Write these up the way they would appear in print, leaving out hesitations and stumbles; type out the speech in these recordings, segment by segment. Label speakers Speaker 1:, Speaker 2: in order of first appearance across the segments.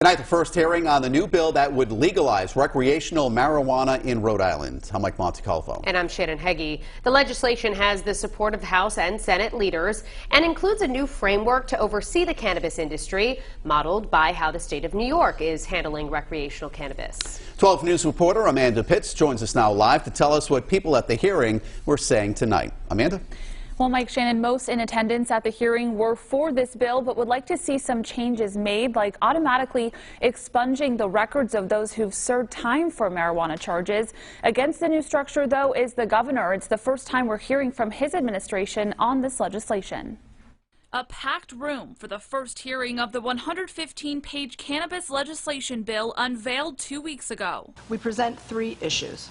Speaker 1: Tonight, the first hearing on the new bill that would legalize recreational marijuana in Rhode Island. I'm Mike Montecalvo.
Speaker 2: And I'm Shannon Heggie. The legislation has the support of the House and Senate leaders and includes a new framework to oversee the cannabis industry, modeled by how the state of New York is handling recreational cannabis.
Speaker 1: 12 News reporter Amanda Pitts joins us now live to tell us what people at the hearing were saying tonight. Amanda?
Speaker 3: Well, Mike, Shannon, most in attendance at the hearing were for this bill, but would like to see some changes made, like automatically expunging the records of those who've served time for marijuana charges. Against the new structure, though, is the governor. It's the first time we're hearing from his administration on this legislation. A packed room for the first hearing of the 115-page cannabis legislation bill unveiled 2 weeks ago.
Speaker 4: We present three issues.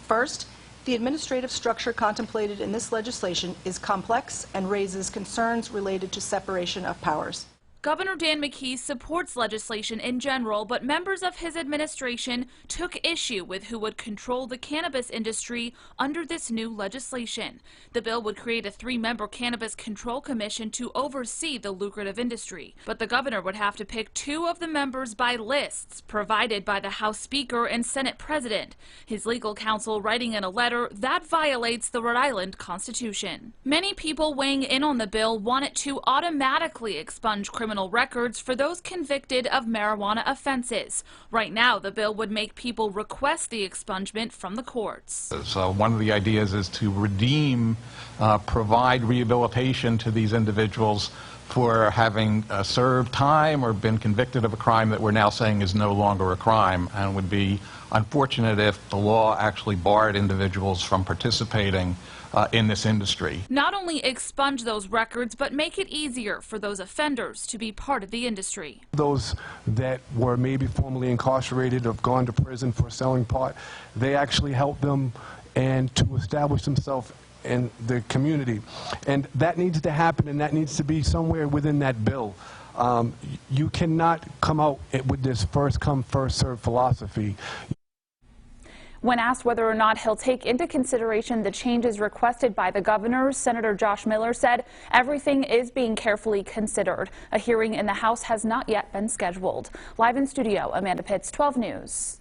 Speaker 4: First, the administrative structure contemplated in this legislation is complex and raises concerns related to separation of powers.
Speaker 3: Governor McKee supports legislation in general, but members of his administration took issue with who would control the cannabis industry under this new legislation. The bill would create a 3-member Cannabis Control Commission to oversee the lucrative industry. But the governor would have to pick 2 of the members by lists provided by the House Speaker and Senate President. His legal counsel writing in a letter that violates the Rhode Island Constitution. Many people weighing in on the bill want it to automatically expunge criminal records for those convicted of marijuana offenses. Right now, the bill would make people request the expungement from the courts.
Speaker 5: So one of the ideas is to redeem, provide rehabilitation to these individuals for having served time or been convicted of a crime that we're now saying is no longer a crime, and would be unfortunate if the law actually barred individuals from participating in this industry.
Speaker 3: Not only expunge those records, but make it easier for those offenders to be part of the industry.
Speaker 6: Those that were maybe formerly incarcerated or have gone to prison for selling pot, they actually help them and to establish themselves in the community. And that needs to happen, and that needs to be somewhere within that bill. You cannot come out with this first come, first served philosophy.
Speaker 3: When asked whether or not he'll take into consideration the changes requested by the governor, Senator Josh Miller said everything is being carefully considered. A hearing in the House has not yet been scheduled. Live in studio, Amanda Pitts, 12 News.